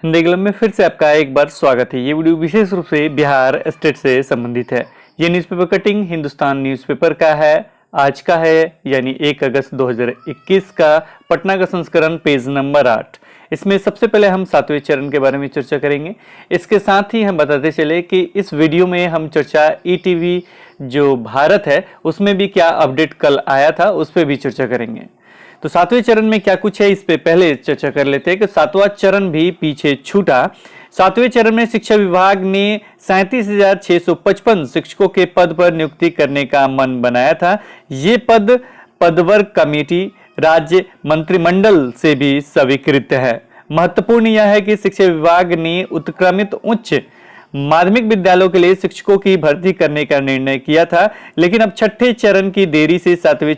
Hindi glum में फिर से आपका एक बार स्वागत है। ये वीडियो विशेष रूप से बिहार स्टेट से संबंधित है। ये न्यूज़पेपर कटिंग हिंदुस्तान न्यूज़पेपर का है, आज का है यानी 1 अगस्त 2021 का पटना का संस्करण पेज नंबर 8। इसमें सबसे पहले हम 7वें चरण के बारे में चर्चा करेंगे। इसके साथ ही हम बताते चले कि इस वीडियो में हम चर्चा ईटीवी जो भारत है उसमें भी क्या अपडेट कल आया था उस पर भी चर्चा करेंगे। तो 7वें चरण में क्या कुछ है इस पे पहले चर्चा कर लेते हैं कि 7वां चरण भी पीछे छूटा। 7वें चरण में शिक्षा विभाग ने 37,655 शिक्षकों के पद पर नियुक्ति करने का मन बनाया था। ये पद पदवर्ग कमेटी राज्य मंत्रिमंडल से भी स्वीकृत है। महत्वपूर्ण यह है कि शिक्षा विभाग ने उत्क्रमित उच्च माध्यमिक विद्यालयों के लिए शिक्षकों की भर्ती करने का निर्णय किया था, लेकिन अब छठे चरण की देरी से 7वें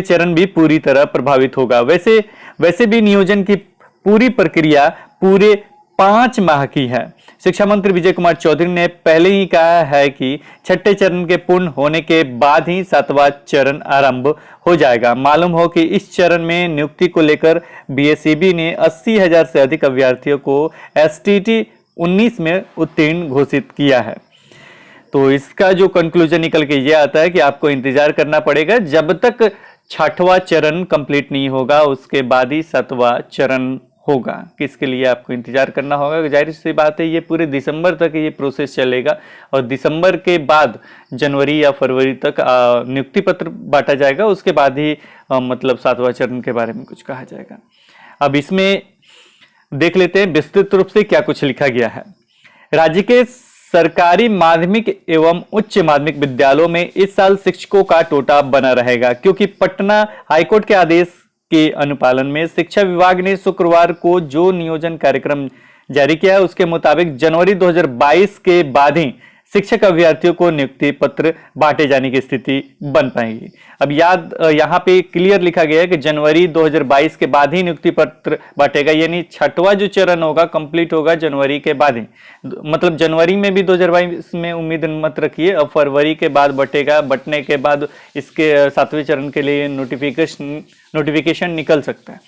चरण भी पूरी तरह प्रभावित होगा। वैसे भी नियोजन की पूरी प्रक्रिया पूरे 5 माह की है। शिक्षा मंत्री विजय कुमार चौधरी ने पहले ही कहा है कि छठे चरण के पूर्ण होने के बाद ही 7वां चरण आरंभ हो जाएगा। मालूम हो कि इस चरण में नियुक्ति को लेकर बीएसईबी ने 80,000 से अधिक अभ्यर्थियों को एसटीटी 19 में उत्तीर्ण घोषित किया है। तो इसका जो कंक्लूजन निकल के ये आता है कि आपको इंतजार करना पड़ेगा जब तक 6वां चरण कंप्लीट नहीं होगा, उसके बाद ही 7वां चरण होगा। किसके लिए आपको इंतजार करना होगा? जाहिर सी बात है, ये पूरे दिसंबर तक ये प्रोसेस चलेगा और दिसंबर के बाद जनवरी या फरवरी तक नियुक्ति पत्र बांटा जाएगा। उसके बाद ही मतलब 7वां चरण के बारे में कुछ कहा जाएगा। अब इसमें देख लेते हैं विस्तृत रूप से क्या कुछ लिखा गया है। राज्य के सरकारी माध्यमिक एवं उच्च माध्यमिक विद्यालयों में इस साल शिक्षकों का कोटा बना रहेगा, क्योंकि पटना हाईकोर्ट के आदेश के अनुपालन में शिक्षा विभाग ने शुक्रवार को जो नियोजन कार्यक्रम जारी किया है उसके मुताबिक जनवरी 2022 के बाद ही शिक्षक अभ्यर्थियों को नियुक्ति पत्र बांटे जाने की स्थिति बन पाएगी। अब यहाँ पे क्लियर लिखा गया है कि जनवरी 2022 के बाद ही नियुक्ति पत्र बांटेगा, यानी 6वां जो चरण होगा कंप्लीट होगा जनवरी के बाद ही। मतलब जनवरी में भी 2022 में उम्मीद मत रखिए, अब फरवरी के बाद बटेगा। बटने के बाद इसके 7वें चरण के लिए नोटिफिकेशन निकल सकता है।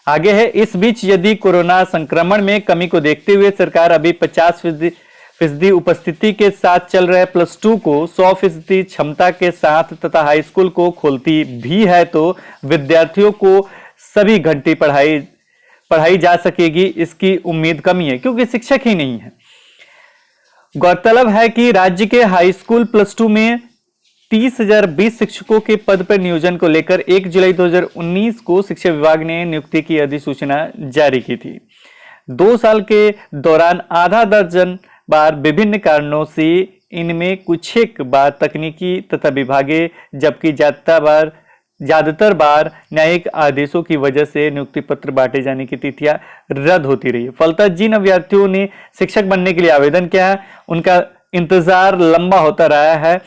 आगे है, इस बीच यदि कोरोना संक्रमण में कमी को देखते हुए सरकार अभी 50% उपस्थिति के साथ चल रहे +2 को 100% क्षमता के साथ तथा हाई स्कूल को खोलती भी है तो विद्यार्थियों को सभी घंटे पढ़ाई जा सकेगी, इसकी उम्मीद कमी है क्योंकि शिक्षक ही नहीं है। गौरतलब है कि राज्य के हाई स्कूल +2 में 30,020 शिक्षकों के पद पर नियोजन को लेकर 1 जुलाई 2019 को शिक्षा विभाग ने नियुक्ति की अधिसूचना जारी की थी। 2 साल के दौरान आधा दर्जन बार विभिन्न कारणों से इनमें कुछ एक बार तकनीकी तथा विभागीय जबकि ज्यादातर बार न्यायिक आदेशों की वजह से नियुक्ति पत्र बांटे जाने की तिथियां रद्द होती रही। फलतः जिन अभ्यर्थियों ने शिक्षक बनने के लिए आवेदन किया है उनका इंतजार लंबा होता रहा है।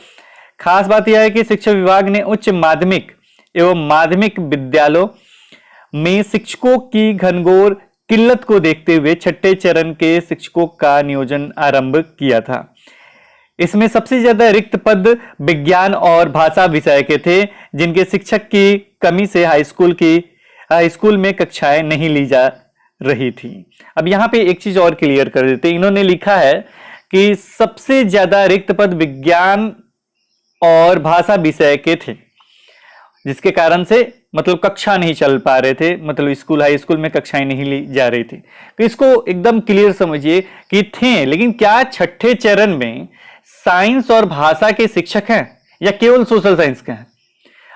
खास बात यह है कि शिक्षा विभाग ने उच्च माध्यमिक एवं माध्यमिक विद्यालयों में शिक्षकों की घनघोर किल्लत को देखते हुए छठे चरण के शिक्षकों का नियोजन आरंभ किया था। इसमें सबसे ज्यादा रिक्त पद विज्ञान और भाषा विषय के थे, जिनके शिक्षक की कमी से हाई स्कूल में कक्षाएं नहीं ली जा रही थी। अब यहाँ पे एक चीज और क्लियर कर देते हैं। इन्होंने लिखा है कि सबसे ज्यादा रिक्त पद विज्ञान और भाषा विषय के थे, जिसके कारण से मतलब कक्षा नहीं चल पा रहे थे, मतलब हाई स्कूल में कक्षाएं नहीं ली जा रही थी। तो इसको एकदम क्लियर समझिए कि थे, लेकिन क्या छठे चरण में साइंस और भाषा के शिक्षक हैं या केवल सोशल साइंस के हैं?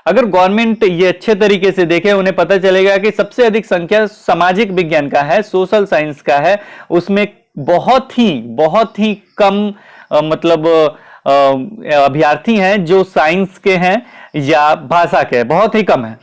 अगर गवर्नमेंट ये अच्छे तरीके से देखे उन्हें पता चलेगा कि सबसे अधिक संख्या सामाजिक विज्ञान का है, सोशल साइंस का है, उसमें बहुत ही कम मतलब अभ्यर्थी हैं जो साइंस के हैं या भाषा के हैं, बहुत ही कम है।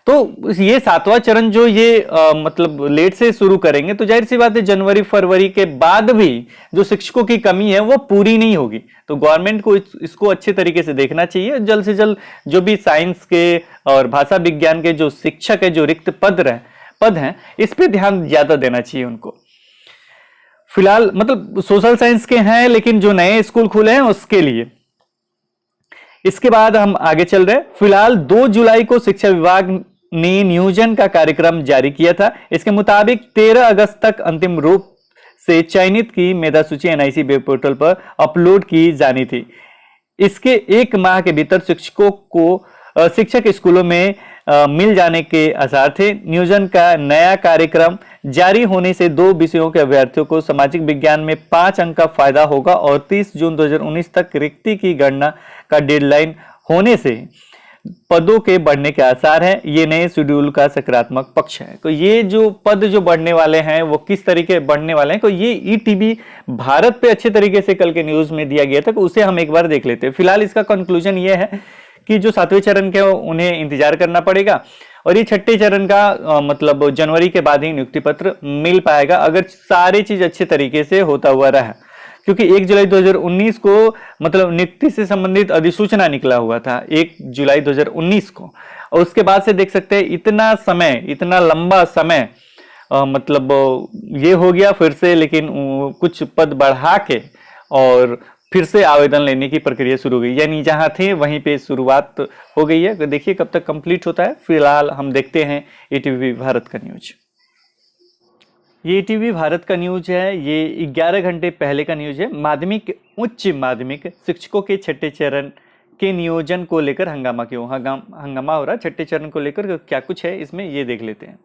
तो ये 7वां चरण जो ये मतलब लेट से शुरू करेंगे तो जाहिर सी बात है जनवरी फरवरी के बाद भी जो शिक्षकों की कमी है वो पूरी नहीं होगी। तो गवर्नमेंट को इसको अच्छे तरीके से देखना चाहिए, जल्द से जल्द जो भी साइंस के और भाषा विज्ञान के जो शिक्षक है, जो रिक्त पद हैं, इस पे ध्यान ज्यादा देना चाहिए उनको। फिलहाल मतलब सोशल साइंस के हैं, लेकिन जो नए स्कूल खुले हैं उसके लिए। इसके बाद हम आगे चल रहे हैं। फिलहाल 2 जुलाई को शिक्षा विभाग ने नियोजन का कार्यक्रम जारी किया था। इसके मुताबिक 13 अगस्त तक अंतिम रूप से चयनित की मेधा सूची एनआईसी वेब पोर्टल पर अपलोड की जानी थी। इसके एक माह के भीतर शिक्षकों को शिक्षक स्कूलों में मिल जाने के आसार थे। नियोजन का नया कार्यक्रम जारी होने से 2 विषयों के अभ्यर्थियों को सामाजिक विज्ञान में 5 अंक का फायदा होगा और 30 जून 2019 तक रिक्ति की गणना का डेडलाइन होने से पदों के बढ़ने के आसार हैं। ये नए शेड्यूल का सकारात्मक पक्ष है। तो ये जो पद जो बढ़ने वाले हैं वो किस तरीके बढ़ने वाले हैं, तो ये ईटीवी भारत पे अच्छे तरीके से कल के न्यूज में दिया गया था, तो उसे हम एक बार देख लेते हैं। फिलहाल इसका कंक्लूजन ये है कि जो 7वें चरण के उन्हें इंतजार करना पड़ेगा और ये 6ठे चरण का मतलब जनवरी के बाद ही नियुक्ति पत्र मिल पाएगा, अगर सारी चीज अच्छे तरीके से होता हुआ रहा। क्योंकि 1 जुलाई 2019 को मतलब नियुक्ति से संबंधित अधिसूचना निकला हुआ था 1 जुलाई 2019 को, और उसके बाद से देख सकते हैं इतना समय, इतना लंबा समय मतलब ये हो गया फिर से, लेकिन कुछ पद बढ़ा के और फिर से आवेदन लेने की प्रक्रिया शुरू हो गई, यानी जहां थे वहीं पे शुरुआत हो गई है। देखिए कब तक कंप्लीट होता है। फिलहाल हम देखते हैं ईटीवी भारत का न्यूज। ये ईटीवी भारत का न्यूज है, ये 11 घंटे पहले का न्यूज है। माध्यमिक उच्च माध्यमिक शिक्षकों के 6ठे चरण के नियोजन को लेकर हंगामा क्यों हंगामा हो रहा है, 6ठे चरण को लेकर क्या कुछ है इसमें, ये देख लेते हैं।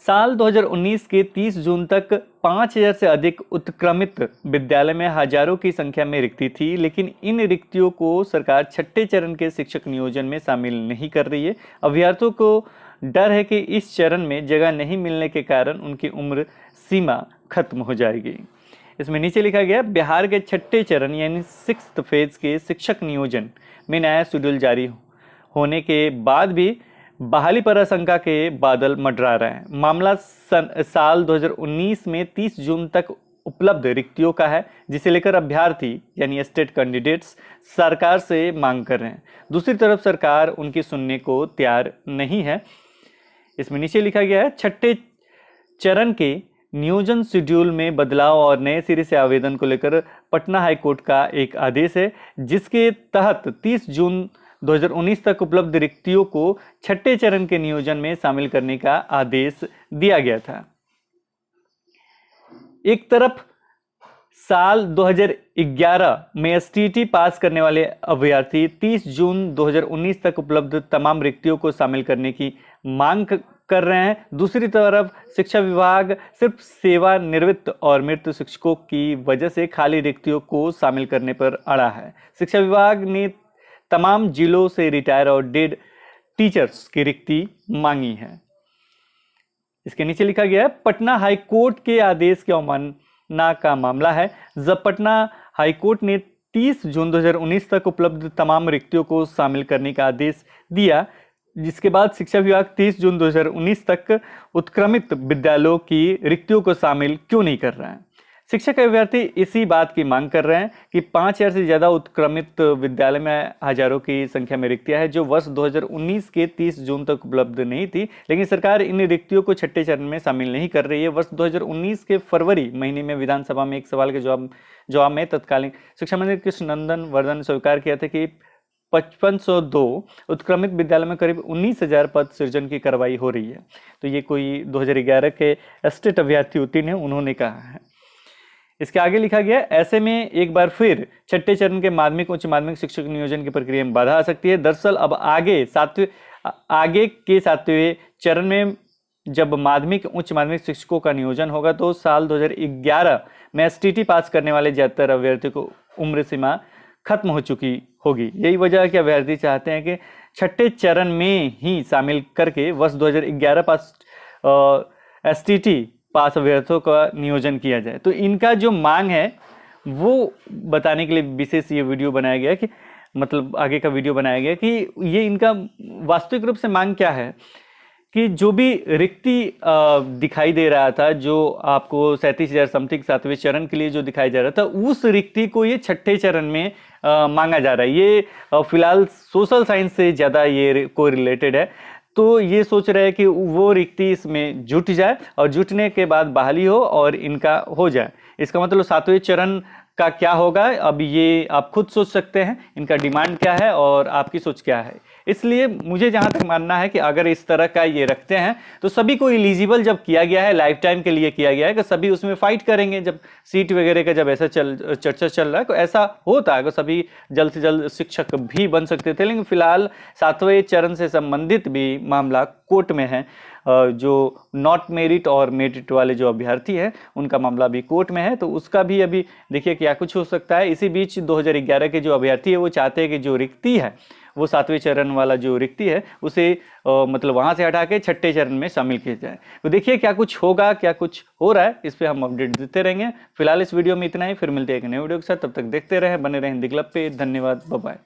साल 2019 के 30 जून तक 5000 से अधिक उत्क्रमित विद्यालय में हजारों की संख्या में रिक्ति थी, लेकिन इन रिक्तियों को सरकार 6ठे चरण के शिक्षक नियोजन में शामिल नहीं कर रही है। अभ्यर्थियों को डर है कि इस चरण में जगह नहीं मिलने के कारण उनकी उम्र सीमा खत्म हो जाएगी। इसमें नीचे लिखा गया, बिहार के 6ठे चरण यानी 6th फेज के शिक्षक नियोजन में नया शेड्यूल जारी होने के बाद भी बहाली पर आशंका के बादल मंडरा रहे हैं। मामला साल 2019 में 30 जून तक उपलब्ध रिक्तियों का है, जिसे लेकर अभ्यर्थी यानी स्टेट कैंडिडेट्स सरकार से मांग कर रहे हैं। दूसरी तरफ सरकार उनकी सुनने को तैयार नहीं है। इसमें नीचे लिखा गया है, 6ठे चरण के नियोजन शेड्यूल में बदलाव और नए सिरे से आवेदन को लेकर पटना हाईकोर्ट का एक आदेश है, जिसके तहत 30 जून 2019 तक उपलब्ध रिक्तियों को 6ठे चरण के नियोजन में शामिल करने का आदेश दिया गया था। एक तरफ साल 2011 में एसटीटी पास करने वाले अभ्यर्थी 30 जून 2019 तक उपलब्ध तमाम रिक्तियों को शामिल करने की मांग कर रहे हैं, दूसरी तरफ शिक्षा विभाग सिर्फ सेवानिवृत्त और मृत शिक्षकों की वजह से खाली रिक्तियों को शामिल करने पर अड़ा है। शिक्षा विभाग ने तमाम जिलों से रिटायर और डेड टीचर्स की रिक्ति मांगी है। इसके नीचे लिखा गया है, पटना हाईकोर्ट के आदेश की अवमानना का मामला है। जब पटना हाईकोर्ट ने 30 जून 2019 तक उपलब्ध तमाम रिक्तियों को शामिल करने का आदेश दिया, जिसके बाद शिक्षा विभाग 30 जून 2019 तक उत्क्रमित विद्यालयों की रिक्तियों को शामिल क्यों नहीं कर रहा है। शिक्षक अभ्यर्थी इसी बात की मांग कर रहे हैं कि 5000 से ज्यादा उत्क्रमित विद्यालय में हजारों की संख्या में रिक्तियां हैं, जो वर्ष 2019 के 30 जून तक उपलब्ध नहीं थी, लेकिन सरकार इन रिक्तियों को 6ठे चरण में शामिल नहीं कर रही है। वर्ष 2019 के फरवरी महीने में विधानसभा में एक सवाल के जवाब में तत्कालीन शिक्षा मंत्री कृष्णनंदन वर्धन ने स्वीकार किया था कि 5502 उत्क्रमित विद्यालय में करीब 19,000 पद सृजन की कार्रवाई हो रही है। तो ये कोई 2011 के स्टेट अभ्यर्थी उत्तीर्ण है, उन्होंने कहा है। इसके आगे लिखा गया, ऐसे में एक बार फिर 6ठे चरण के माध्यमिक उच्च माध्यमिक शिक्षक नियोजन की प्रक्रिया में बाधा आ सकती है। दरअसल अब आगे के 7वें चरण में जब माध्यमिक उच्च माध्यमिक शिक्षकों का नियोजन होगा तो साल 2011 में एसटीटी पास करने वाले ज्यादातर अभ्यर्थियों को उम्र सीमा खत्म हो चुकी होगी। यही वजह है कि अभ्यर्थी चाहते हैं कि 6ठे चरण में ही शामिल करके वर्ष 2011 पास एसटीटी पास अभ्यर्थियों का नियोजन किया जाए। तो इनका जो मांग है वो बताने के लिए विशेष ये वीडियो बनाया गया कि मतलब आगे का वीडियो बनाया गया कि ये इनका वास्तविक रूप से मांग क्या है, कि जो भी रिक्ति दिखाई दे रहा था, जो आपको 37,000 समथिंग 7वें चरण के लिए जो दिखाई जा रहा था, उस रिक्ति को ये 6ठे चरण में मांगा जा रहा है। ये फिलहाल सोशल साइंस से ज़्यादा ये को रिलेटेड है। तो ये सोच रहे हैं कि वो रिक्ति इसमें जुट जाए और जुटने के बाद बहाली हो और इनका हो जाए। इसका मतलब 7वें चरण का क्या होगा, अब ये आप खुद सोच सकते हैं, इनका डिमांड क्या है और आपकी सोच क्या है। इसलिए मुझे जहां तक मानना है कि अगर इस तरह का ये रखते हैं तो सभी को एलिजिबल जब किया गया है, लाइफ टाइम के लिए किया गया है, कि सभी उसमें फाइट करेंगे। जब सीट वगैरह का जब ऐसा चर्चा चल रहा है तो ऐसा होता है कि सभी जल्द से जल्द शिक्षक भी बन सकते थे। लेकिन फिलहाल 7वें चरण से संबंधित भी मामला कोर्ट में है। जो नॉट मेरिट और मेरिट वाले जो अभ्यर्थी हैं उनका मामला भी कोर्ट में है, तो उसका भी अभी देखिए क्या कुछ हो सकता है। इसी बीच 2011 के जो अभ्यर्थी है वो चाहते हैं कि जो रिक्ति है वो 7वें चरण वाला जो रिक्ति है उसे मतलब वहां से हटा के 6ठे चरण में शामिल किया जाए। तो देखिए क्या कुछ होगा, क्या कुछ हो रहा है, इस पे हम अपडेट देते रहेंगे। फिलहाल इस वीडियो में इतना ही, फिर मिलते हैं एक नए वीडियो के साथ। तब तक देखते रहें, बने रहें हिंदी क्लब पे। धन्यवाद, बाय बाय।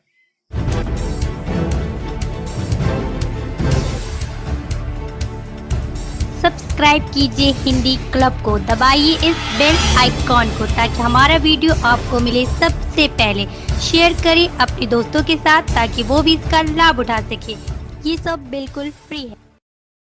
सब्सक्राइब कीजिए हिंदी क्लब को, दबाइए इस बेल आइकॉन को ताकि हमारा वीडियो आपको मिले सबसे पहले। शेयर करें अपने दोस्तों के साथ ताकि वो भी इसका लाभ उठा सके। ये सब बिल्कुल फ्री है।